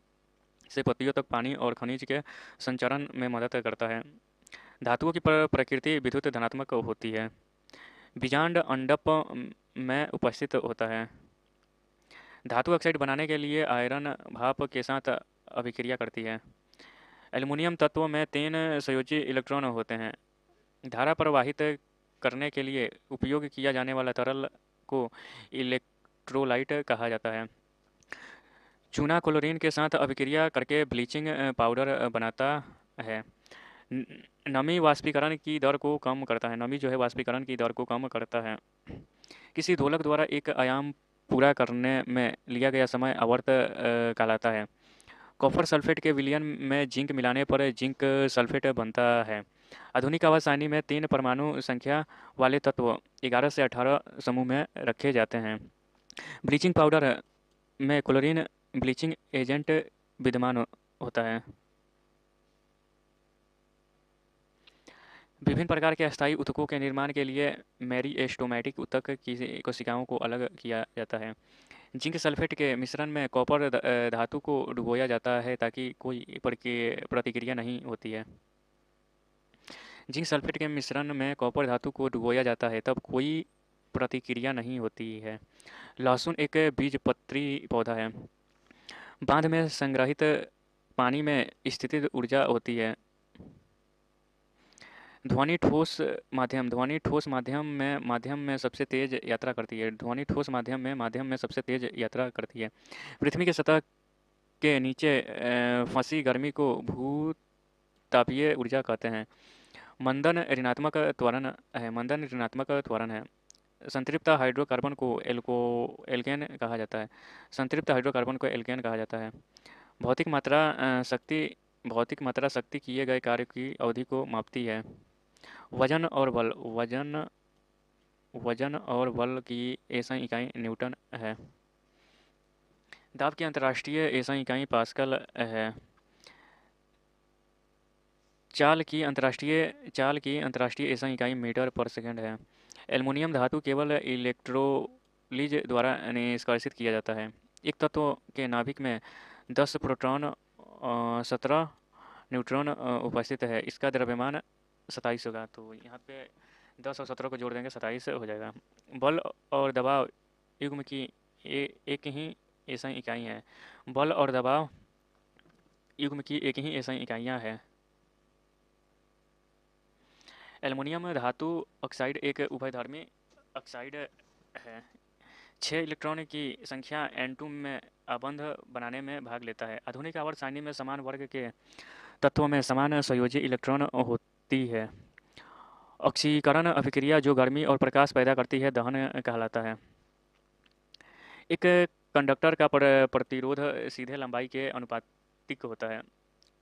से पत्तियों तक पानी और खनिज के संचरण में मदद करता है। धातुओं की प्रकृति विद्युत धनात्मक होती है। बीजांड अंडप में उपस्थित होता है। धातु ऑक्साइड बनाने के लिए आयरन भाप के साथ अभिक्रिया करती है। एल्युमिनियम तत्व में 3 संयोजी इलेक्ट्रॉन होते हैं। धारा प्रवाहित करने के लिए उपयोग किया जाने वाला तरल को इलेक्ट्रोलाइट कहा जाता है। चूना क्लोरीन के साथ अभिक्रिया करके ब्लीचिंग पाउडर बनाता है। नमी वाष्पीकरण की दर को कम करता है। नमी जो है वाष्पीकरण की दर को कम करता है। किसी दोलक द्वारा एक आयाम पूरा करने में लिया गया समय आवर्त कहलाता है। कॉपर सल्फेट के विलयन में जिंक मिलाने पर जिंक सल्फेट बनता है। आधुनिक आवर्त सारणी में 3 परमाणु संख्या वाले तत्व 11 से 18 समूह में रखे जाते हैं। ब्लीचिंग पाउडर में क्लोरीन ब्लीचिंग एजेंट विद्यमान होता है। विभिन्न प्रकार के अस्थायी ऊतकों के निर्माण के लिए मेरिस्टेमेटिक ऊतक की कोशिकाओं को अलग किया जाता है। जिंक सल्फेट के मिश्रण में कॉपर धातु को डुबोया जाता है ताकि कोई प्रतिक्रिया नहीं होती है। जिंक सल्फेट के मिश्रण में कॉपर धातु को डुबोया जाता है तब कोई प्रतिक्रिया नहीं होती है। लहसुन एक बीजपत्री पौधा है। बांध में संग्रहित पानी में स्थितिज ऊर्जा होती है। ध्वनि ठोस माध्यम में सबसे तेज यात्रा करती है। ध्वनि ठोस माध्यम में सबसे तेज यात्रा करती है। पृथ्वी की सतह के नीचे फंसी गर्मी को भूतापीय ऊर्जा कहते हैं। मंदन ऋणात्मक त्वरण है। संतृप्त हाइड्रोकार्बन को एल्केन कहा जाता है। भौतिक मात्रा शक्ति किए गए कार्य की अवधि को मापती है। वजन और बल वजन और बल की एसआई इकाई न्यूटन है। दाब की अंतर्राष्ट्रीय एसआई इकाई पास्कल है। चाल की अंतर्राष्ट्रीय एसआई इकाई मीटर पर सेकंड है। एल्युमिनियम धातु केवल इलेक्ट्रोलिज द्वारा निष्कर्षित किया जाता है। एक तत्व के नाभिक में 10 प्रोटॉन 17 न्यूट्रॉन उपस्थित है। इसका द्रव्यमान 27 होगा। तो यहाँ पे 10 और 17 को जोड़ देंगे 27 हो जाएगा। बल और दबाव युग्म की एक ही एसआई इकाई है। बल और दबाव युग्म की एक ही एसआई इकाइयाँ हैं। एल्युमिनियम धातु ऑक्साइड एक उभयधर्मी ऑक्साइड है। 6 इलेक्ट्रॉन की संख्या N2 में आबंध बनाने में भाग लेता है। आधुनिक आवर्त सारणी में समान वर्ग के तत्वों में समान संयोजी इलेक्ट्रॉन होती है। ऑक्सीकरण अभिक्रिया जो गर्मी और प्रकाश पैदा करती है दहन कहलाता है। एक कंडक्टर का प्रतिरोध सीधे लंबाई के अनुपातिक होता है।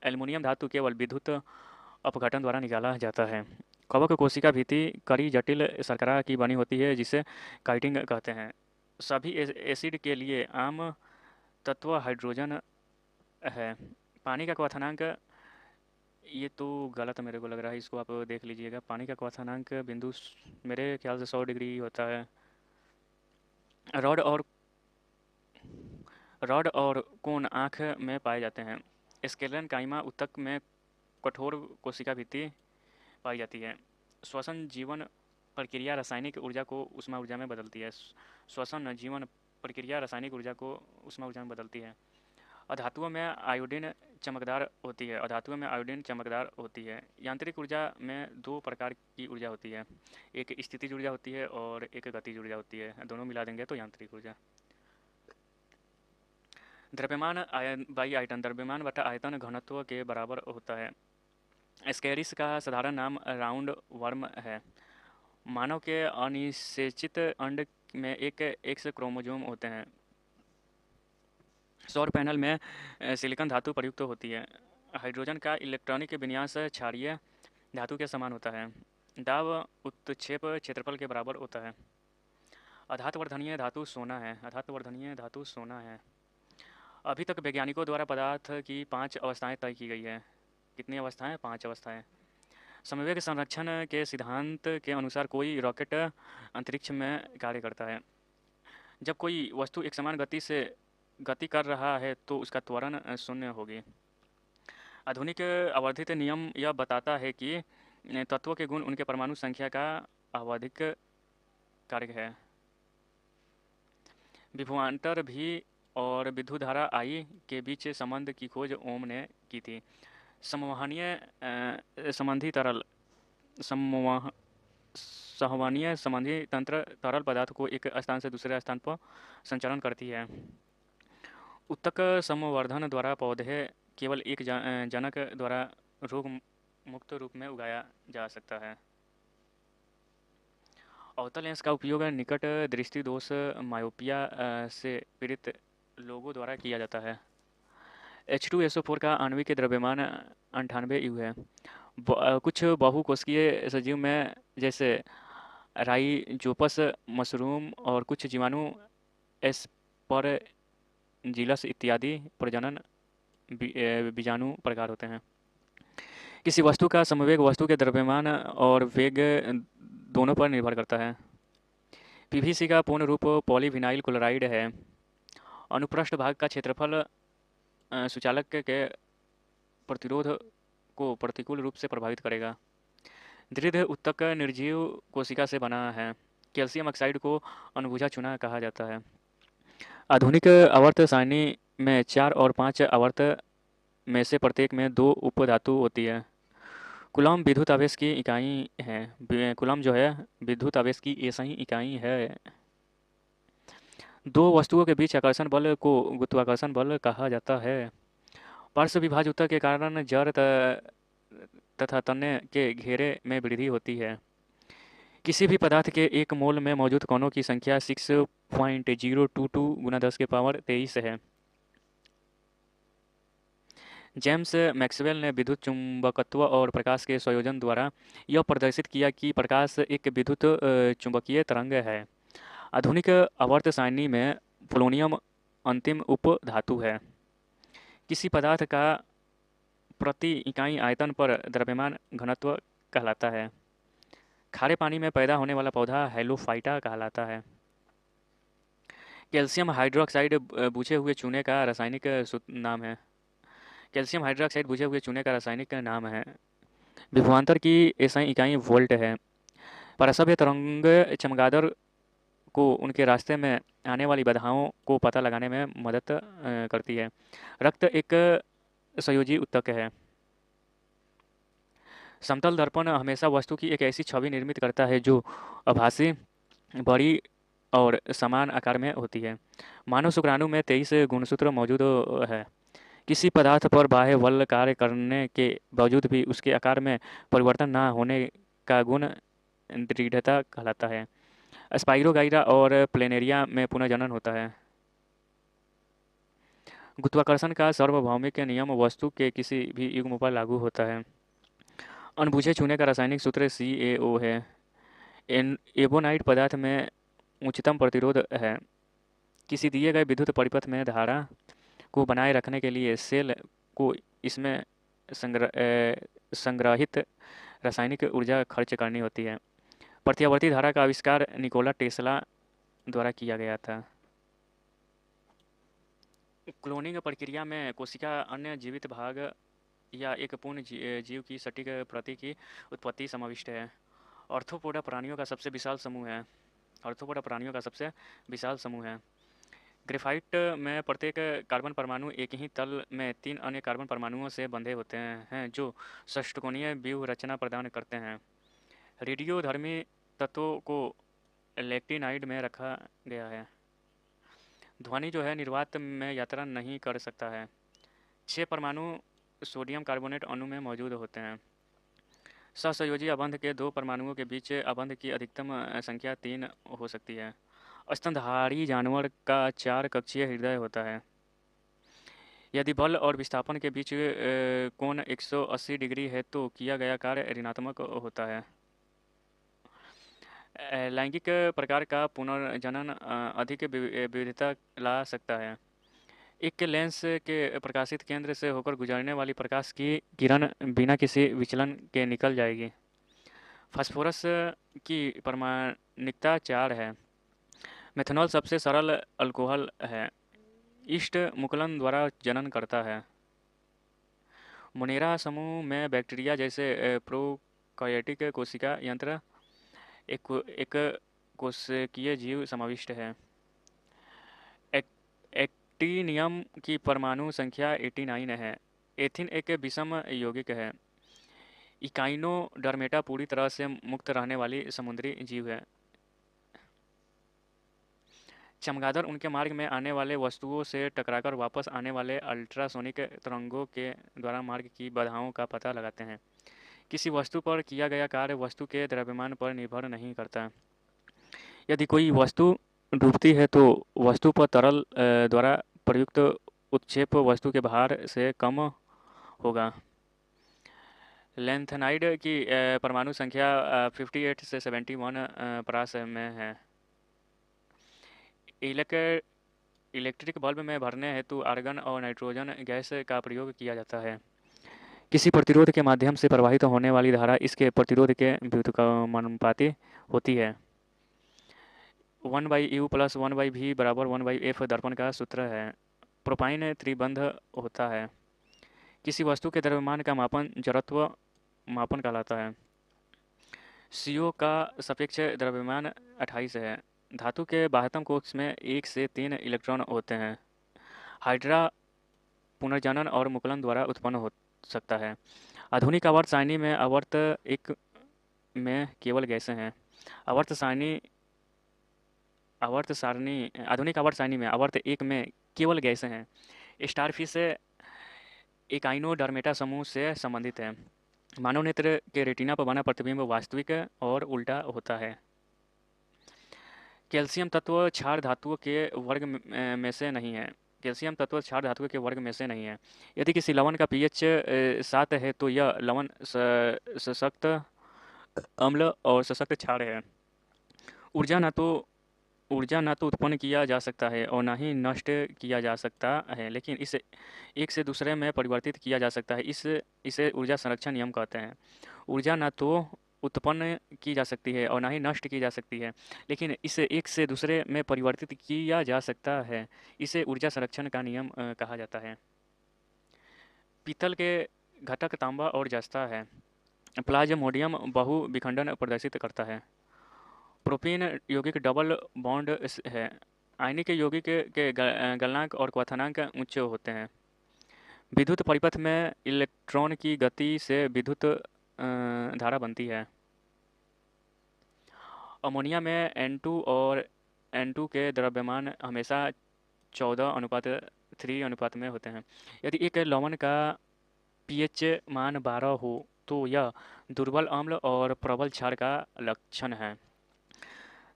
एल्युमिनियम धातु केवल विद्युत अपघटन द्वारा निकाला जाता है। कवक कोशिका भित्ति कड़ी जटिल शर्करा की बनी होती है जिसे काइटिंग कहते हैं। सभी एसिड के लिए आम तत्व हाइड्रोजन है। पानी का क्वथनांक ये तो गलत मेरे को लग रहा है, इसको आप देख लीजिएगा। पानी का क्वथनांक बिंदु मेरे ख्याल से 100 डिग्री होता है। रॉड और कोन आँख में पाए जाते हैं। स्केलन काइमा ऊतक में कठोर कोशिका भित्ति पाई जाती है। श्वसन जीवन प्रक्रिया रासायनिक ऊर्जा को ऊष्मा ऊर्जा में बदलती है। अधातुओं में आयोडीन चमकदार होती है। यांत्रिक ऊर्जा में 2 प्रकार की ऊर्जा होती है। एक स्थितिज ऊर्जा होती है और एक गतिज ऊर्जा होती है। दोनों मिला देंगे तो यांत्रिक ऊर्जा। द्रव्यमान बटा आयतन घनत्व के बराबर होता है। स्कैरिस का साधारण नाम राउंड वर्म है। मानव के अनिषेचित अंड में एक एक्स क्रोमोसोम होते हैं। सौर पैनल में सिलिकॉन धातु प्रयुक्त होती है। हाइड्रोजन का इलेक्ट्रॉनिक विन्यास क्षारीय धातु के समान होता है। दाब उत्क्षेप क्षेत्रफल के बराबर होता है। अधातवर्धनीय धातु सोना है। अधातवर्धनीय धातु सोना है। अभी तक वैज्ञानिकों द्वारा पदार्थ की 5 अवस्थाएं तय की गई है। कितनी अवस्थाएं? 5 अवस्थाएं। समवेग संरक्षण के सिद्धांत के अनुसार कोई रॉकेट अंतरिक्ष में कार्य करता है। जब कोई वस्तु एक समान गति से गति कर रहा है तो उसका त्वरण शून्य होगी। आधुनिक आवर्धित नियम यह बताता है कि तत्वों के गुण उनके परमाणु संख्या का आवधिक कार्य है। विभवांतर भी और विद्युत धारा आई के बीच संबंध की खोज ओम ने की थी। संवहनीय संबंधी तरल संवह संवहनीय संबंधी तंत्र तरल पदार्थ को एक स्थान से दूसरे स्थान पर संचालन करती है। उत्तक संवर्धन द्वारा पौधे केवल एक जनक द्वारा रोग मुक्त रूप में उगाया जा सकता है। अवतल लेंस का उपयोग निकट दृष्टि दोष मायोपिया से पीड़ित लोगों द्वारा किया जाता है। H2SO4 का आणविक द्रव्यमान 98 यू है। कुछ बहुकोशिकीय सजीव में जैसे राइजोपस मशरूम और कुछ जीवाणु एस्परजिलस इत्यादि प्रजनन बीजाणु प्रकार होते हैं। किसी वस्तु का समवेग वस्तु के द्रव्यमान और वेग दोनों पर निर्भर करता है। पीवीसी का पूर्ण रूप पॉलीविनाइल क्लोराइड है। अनुप्रस्थ भाग का क्षेत्रफल सुचालक के प्रतिरोध को प्रतिकूल रूप से प्रभावित करेगा। दृढ़ उत्तक निर्जीव कोशिका से बना है। कैल्शियम ऑक्साइड को अणुभुजा चूना कहा जाता है। आधुनिक आवर्त सारणी में 4 और 5 आवर्त में से प्रत्येक में 2 उपधातु होती है। कूलॉम विद्युत आवेश की इकाई है। कूलॉम जो है विद्युत आवेश की ऐसा ही इकाई है। दो वस्तुओं के बीच आकर्षण बल को गुरुत्वाकर्षण बल कहा जाता है। पार्श्व विभाजकता के कारण जड़ तथा तने के घेरे में वृद्धि होती है। किसी भी पदार्थ के एक मोल में मौजूद कणों की संख्या 6.022 गुना 10 के पावर 23 है। जेम्स मैक्सवेल ने विद्युत चुंबकत्व और प्रकाश के संयोजन द्वारा यह प्रदर्शित किया कि प्रकाश एक विद्युत चुंबकीय तरंग है। आधुनिक आवर्त सारणी में पोलोनियम अंतिम उप धातु है। किसी पदार्थ का प्रति इकाई आयतन पर द्रव्यमान घनत्व कहलाता है। खारे पानी में पैदा होने वाला पौधा हेलोफाइटा कहलाता है। कैल्शियम हाइड्रोक्साइड बुझे हुए चूने का रासायनिक नाम है। कैल्शियम हाइड्रोक्साइड बुझे हुए चूने का रासायनिक नाम है। विभवांतर की एसआई इकाई वोल्ट है। परसभ्य तरंग चमगादड़ को उनके रास्ते में आने वाली बाधाओं को पता लगाने में मदद करती है। रक्त एक संयोजी उत्तक है। समतल दर्पण हमेशा वस्तु की एक ऐसी छवि निर्मित करता है जो आभासी, बड़ी और समान आकार में होती है। मानव शुक्राणु में 23 गुणसूत्र मौजूद है। किसी पदार्थ पर बाह्य बल कार्य करने के बावजूद भी उसके आकार में परिवर्तन न होने का गुण दृढ़ता कहलाता है। स्पाइरोगाइरा और प्लेनेरिया में पुनर्जनन होता है। गुरुत्वाकर्षण का सार्वभौमिक नियम वस्तु के किसी भी युग्म पर लागू होता है। अणबुझे चूने का रासायनिक सूत्र CaO है। एबोनाइट पदार्थ में उच्चतम प्रतिरोध है। किसी दिए गए विद्युत परिपथ में धारा को बनाए रखने के लिए सेल को इसमें संग्रहित रासायनिक ऊर्जा खर्च करनी होती है। प्रत्यावर्ती धारा का आविष्कार निकोला टेस्ला द्वारा किया गया था। क्लोनिंग प्रक्रिया में कोशिका अन्य जीवित भाग या एक पूर्ण जीव की सटीक प्रति की उत्पत्ति समाविष्ट है। ऑर्थोपोडा प्राणियों का सबसे विशाल समूह है। ऑर्थोपोडा प्राणियों का सबसे विशाल समूह है। ग्रेफाइट में प्रत्येक कार्बन परमाणु एक ही तल में 3 अन्य कार्बन परमाणुओं से बंधे होते हैं जो षष्ठकोणीय व्यूह रचना प्रदान करते हैं। रेडियोधर्मी तत्वों को लेक्टिनाइड में रखा गया है। ध्वनि जो है निर्वात में यात्रा नहीं कर सकता है। 6 परमाणु सोडियम कार्बोनेट अणु में मौजूद होते हैं। सहसंयोजी अबंध के दो परमाणुओं के बीच अबंध की अधिकतम संख्या 3 हो सकती है। स्तनधारी जानवर का 4 कक्षीय हृदय होता है। यदि बल और विस्थापन के बीच कोण 180 डिग्री है तो किया गया कार्य ऋणात्मक होता है। लैंगिक प्रकार का पुनर्जनन अधिक विविधता ला सकता है। एक लेंस के प्रकाशित केंद्र से होकर गुजरने वाली प्रकाश की किरण बिना किसी विचलन के निकल जाएगी। फास्फोरस की परमाणिकता 4 है। मेथनॉल सबसे सरल अल्कोहल है। ईस्ट मुकुलन द्वारा जनन करता है। मोनेरा समूह में बैक्टीरिया जैसे प्रोकार्योटिक कोशिका यंत्र एक कोशिकीय जीव समाविष्ट है। एक्टिनियम की परमाणु संख्या 89 है। एथिन एक विषम यौगिक है। इकाइनोडर्मेटा पूरी तरह से मुक्त रहने वाली समुद्री जीव है। चमगादड़ उनके मार्ग में आने वाले वस्तुओं से टकराकर वापस आने वाले अल्ट्रासोनिक तरंगों के द्वारा मार्ग की बाधाओं का पता लगाते हैं। किसी वस्तु पर किया गया कार्य वस्तु के द्रव्यमान पर निर्भर नहीं करता। यदि कोई वस्तु डूबती है तो वस्तु पर तरल द्वारा प्रयुक्त उत्क्षेप वस्तु के भार से कम होगा। लैंथेनाइड की परमाणु संख्या 58 से 71 परास में है। इलेक्ट्रिक बल्ब में भरने हेतु आर्गन और नाइट्रोजन गैस का प्रयोग किया जाता है। किसी प्रतिरोध के माध्यम से प्रवाहित होने वाली धारा इसके प्रतिरोध के व्युत्क्रमानुपाती होती है। 1/U प्लस 1/V बराबर 1/F दर्पण का सूत्र है। प्रोपाइन त्रिबंध होता है। किसी वस्तु के द्रव्यमान का मापन जड़त्व मापन कहलाता है। CO का सापेक्ष द्रव्यमान 28 है। धातु के बाह्यतम कोश में 1 से 3 इलेक्ट्रॉन होते हैं। हाइड्रा पुनर्जनन और मुकुलन द्वारा उत्पन्न हो सकता है। आधुनिक आवर्त सारणी में आवर्त एक में केवल गैसें हैं। आधुनिक आवर्त सारणी में आवर्त एक में केवल गैसें हैं। स्टारफिश एकाइनोडर्मेटा समूह से संबंधित है। मानव नेत्र के रेटिना पर बना प्रतिबिंब वास्तविक और उल्टा होता है। कैल्शियम तत्व क्षार धातुओं के वर्ग में से नहीं है। कैल्शियम तत्व क्षार धातुओं के वर्ग में से नहीं है। यदि किसी लवण का pH 7 है तो यह लवण सशक्त अम्ल और सशक्त क्षार है। ऊर्जा ना तो उत्पन्न किया जा सकता है और ना ही नष्ट किया जा सकता है, लेकिन इसे एक से दूसरे में परिवर्तित किया जा सकता है। इसे ऊर्जा संरक्षण नियम कहते हैं। ऊर्जा ना तो उत्पन्न की जा सकती है और ना ही नष्ट की जा सकती है, लेकिन इसे एक से दूसरे में परिवर्तित किया जा सकता है। इसे ऊर्जा संरक्षण का नियम कहा जाता है। पीतल के घटक तांबा और जस्ता है। प्लाज्मोडियम बहु विखंडन प्रदर्शित करता है। प्रोपीन यौगिक डबल बॉन्ड है। आयनिक यौगिक के गलनांक और क्वथनांक उच्च होते हैं। विद्युत परिपथ में इलेक्ट्रॉन की गति से विद्युत धारा बनती है। अमोनिया में N2 और N2 के द्रव्यमान हमेशा 14:3 में होते हैं। यदि एक लवण का pH मान 12 हो तो यह दुर्बल अम्ल और प्रबल क्षार का लक्षण है।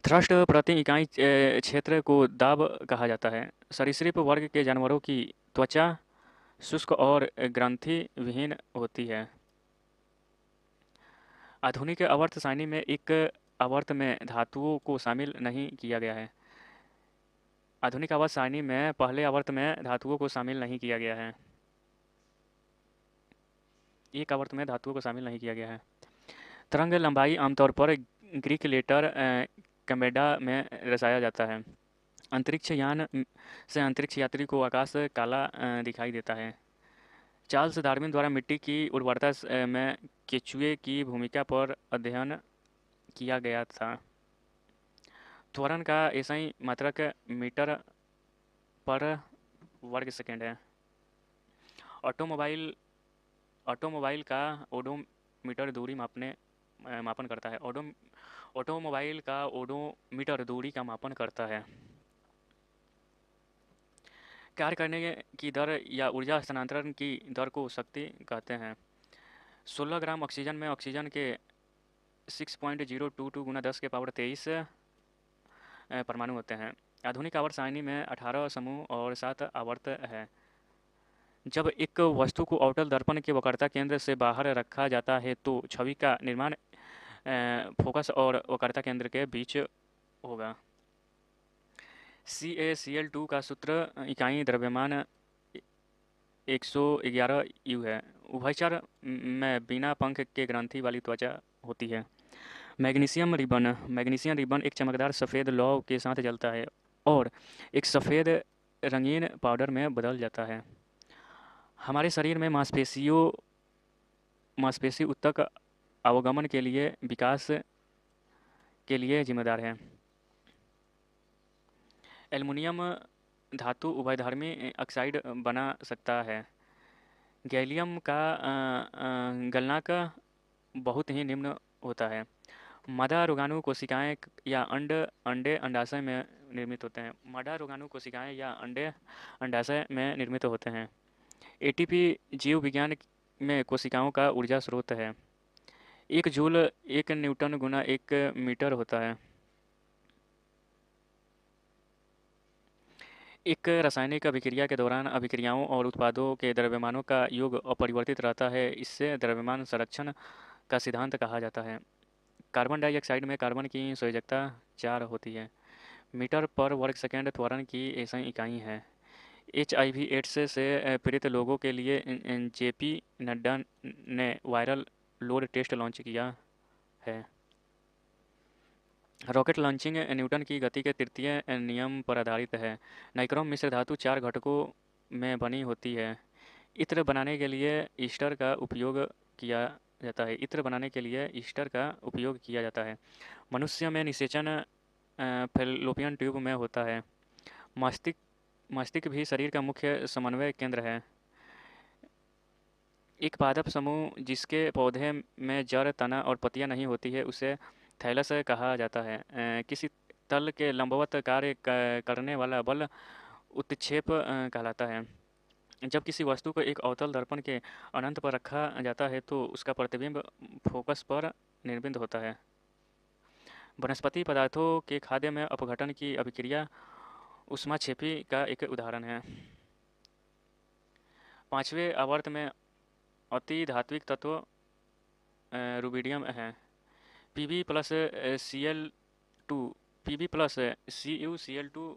थ्रस्ट प्रति इकाई क्षेत्र को दाब कहा जाता है। सरीसृप वर्ग के जानवरों की त्वचा शुष्क और ग्रंथि विहीन होती है। आधुनिक आवर्त सारणी में एक आवर्त में धातुओं को शामिल नहीं किया गया है। आधुनिक आवर्त सारणी में पहले आवर्त में धातुओं को शामिल नहीं किया गया है। एक आवर्त में धातुओं को शामिल नहीं किया गया है। तरंग लंबाई आमतौर पर ग्रीक लेटर कमेडा में दर्शाया जाता है। अंतरिक्ष यान से अंतरिक्ष यात्री को आकाश काला दिखाई देता है। चार्ल्स डार्विन द्वारा मिट्टी की उर्वरता में केचुए की भूमिका पर अध्ययन किया गया था। त्वरण का एसआई मात्रक मीटर पर वर्ग सेकंड है। ऑटोमोबाइल का ओडोमीटर दूरी मापन करता है। ऑटोमोबाइल का ओडोमीटर दूरी का मापन करता है। कार्य करने की दर या ऊर्जा हस्तांतरण की दर को शक्ति कहते हैं। 16 ग्राम ऑक्सीजन में ऑक्सीजन के 6.022 गुना 10 के पावर 23 परमाणु होते हैं। आधुनिक आवर्त सारणी में 18 समूह और 7 आवर्त है। जब एक वस्तु को अवतल दर्पण के वक्रता केंद्र से बाहर रखा जाता है तो छवि का निर्माण फोकस और वक्रता केंद्र के बीच होगा। CaCl2 का सूत्र इकाई द्रव्यमान 111 यू है। उभयचर में बिना पंख के ग्रंथि वाली त्वचा होती है। मैग्नीशियम रिबन एक चमकदार सफ़ेद लौह के साथ जलता है और एक सफ़ेद रंगीन पाउडर में बदल जाता है। हमारे शरीर में मांसपेशी ऊतक अवगमन के लिए विकास के लिए जिम्मेदार है। एल्युमिनियम धातु उभयधर्मी ऑक्साइड बना सकता है। गैलियम का गलनांक बहुत ही निम्न होता है। मादा रोगाणु कोशिकाएं या अंडे अंडाशय में निर्मित होते हैं। मादा रोगाणु कोशिकाएं या अंडे अंडाशय में निर्मित होते हैं। एटीपी जीव विज्ञान में कोशिकाओं का ऊर्जा स्रोत है। 1 जूल 1 न्यूटन गुना 1 मीटर होता है। एक रासायनिक अभिक्रिया के दौरान अभिक्रियाओं और उत्पादों के द्रव्यमानों का योग अपरिवर्तित रहता है। इससे द्रव्यमान संरक्षण का सिद्धांत कहा जाता है। कार्बन डाइऑक्साइड में कार्बन की संयोजकता 4 होती है। मीटर पर वर्ग सेकंड त्वरण की ऐसी इकाई है। HIV एड्स से पीड़ित लोगों के लिए JP नड्डा ने वायरल लोड टेस्ट लॉन्च किया है। रॉकेट लॉन्चिंग न्यूटन की गति के तृतीय नियम पर आधारित है। नाइक्रोम मिश्र धातु 4 घटकों में बनी होती है। इत्र बनाने के लिए ईस्टर का उपयोग किया जाता है। मनुष्य में निषेचन फैलोपियन ट्यूब में होता है। मस्तिष्क भी शरीर का मुख्य समन्वय केंद्र है। एक पादप समूह जिसके पौधे में जड़, तना और पत्तियां नहीं होती है उसे थैलस कहा जाता है। किसी तल के लंबवत कार्य करने वाला बल उत्क्षेप कहलाता है। जब किसी वस्तु को एक अवतल दर्पण के अनंत पर रखा जाता है तो उसका प्रतिबिंब फोकस पर निर्मित होता है। वनस्पति पदार्थों के खाद्य में अपघटन की अभिक्रिया ऊष्माक्षेपी का एक उदाहरण है। 5वें आवर्त में अति धात्विक तत्व रुबिडियम है। Pb plus Cl2 Pb plus CuCl2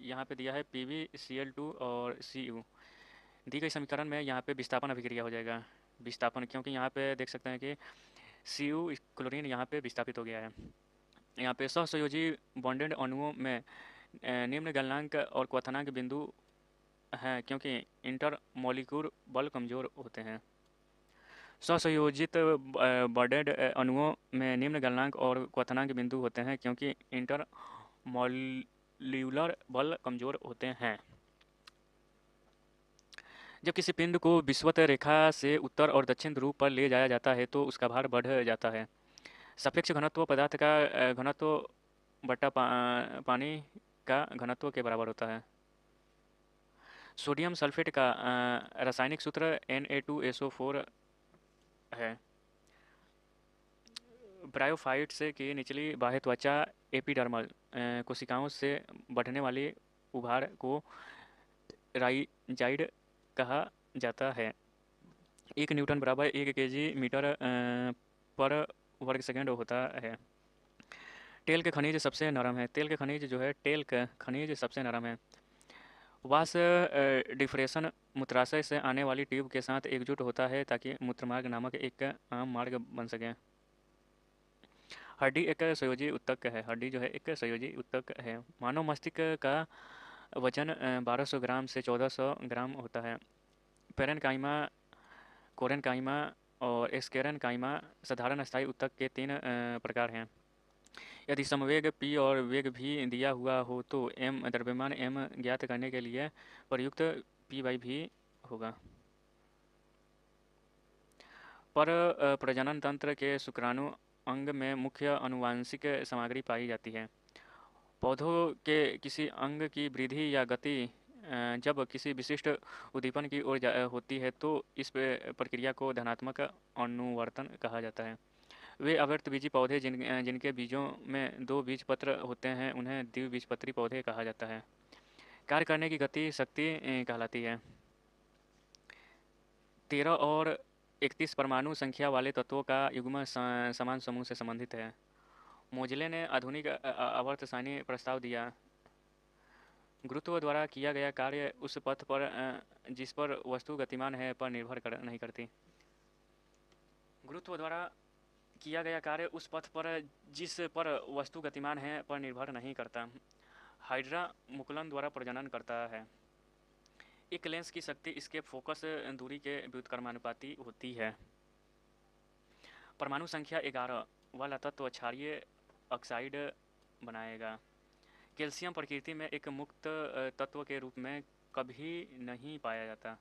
यहाँ पे दिया है PbCl2 और Cu। दी गई समीकरण में यहाँ पे विस्थापन अभिक्रिया हो जाएगा। विस्थापन क्योंकि यहाँ पे देख सकते हैं कि Cu क्लोरीन यहाँ पे विस्थापित हो गया है। यहाँ पे सहसंयोजी बॉन्डेड अणुओं में निम्न गलनांक और क्वथनांक बिंदु हैं क्योंकि इंटरमॉलिक्यूलर बल कमजोर होते हैं। सहसंयोजित बॉन्डेड अणुओं में निम्न गलनांक और क्वथनांक बिंदु होते हैं क्योंकि इंटरमॉलिक्यूलर बल कमजोर होते हैं। जब किसी पिंड को विषुवत रेखा से उत्तर और दक्षिण ध्रुव पर ले जाया जाता है तो उसका भार बढ़ जाता है। सापेक्ष घनत्व पदार्थ का घनत्व बटा पानी का घनत्व के बराबर होता है। सोडियम सल्फेट का रासायनिक सूत्र Na2SO4 है। ब्रायोफाइट्स की निचली बाह्य त्वचा एपिडर्मल कोशिकाओं से बढ़ने वाली उभार को राइजाइड कहा जाता है। 1 न्यूटन बराबर 1 kg मीटर पर वर्ग सेकंड होता है। टेल के खनिज सबसे नरम है। टेल का खनिज सबसे नरम है। वास डिफ्रेशन मूत्राशय से आने वाली ट्यूब के साथ एकजुट होता है ताकि मूत्रमार्ग नामक एक आम मार्ग बन सके। हड्डी एक संयोजी ऊतक है। मानव मस्तिष्क का वजन 1200 ग्राम से 1400 ग्राम होता है। पेरेन्काइमा, कोरेन्काइमा और स्क्लेरेन्काइमा साधारण स्थायी ऊतक के 3 प्रकार हैं। यदि समवेग p और वेग v दिया हुआ हो तो द्रव्यमान m ज्ञात करने के लिए प्रयुक्त p/v होगा। पर प्रजनन तंत्र के शुक्राणु अंग में मुख्य आनुवंशिक सामग्री पाई जाती है। पौधों के किसी अंग की वृद्धि या गति जब किसी विशिष्ट उद्दीपन की ओर होती है तो इस प्रक्रिया को धनात्मक अनुवर्तन कहा जाता है। वे आवर्तबीजी पौधे जिनके बीजों में दो बीजपत्र होते हैं उन्हें द्विबीजपत्री पौधे कहा जाता है। कार्य करने की गति शक्ति कहलाती है। 13 और 31 परमाणु संख्या वाले तत्वों का युग्म समान समूह से संबंधित है। मोज़ले ने आधुनिक आवर्त सारणी प्रस्ताव दिया। गुरुत्व द्वारा किया गया कार्य उस पथ पर जिस पर वस्तु गतिमान है पर निर्भर नहीं करती। गुरुत्व द्वारा किया गया कार्य उस पथ पर जिस पर वस्तु गतिमान है पर निर्भर नहीं करता। हाइड्रा मुकुलन द्वारा प्रजनन करता है। एक लेंस की शक्ति इसके फोकस दूरी के व्युत्क्रमानुपाती होती है। परमाणु संख्या 11 वाला तत्व क्षारीय ऑक्साइड बनाएगा। कैल्शियम प्रकृति में एक मुक्त तत्व के रूप में कभी नहीं पाया जाता।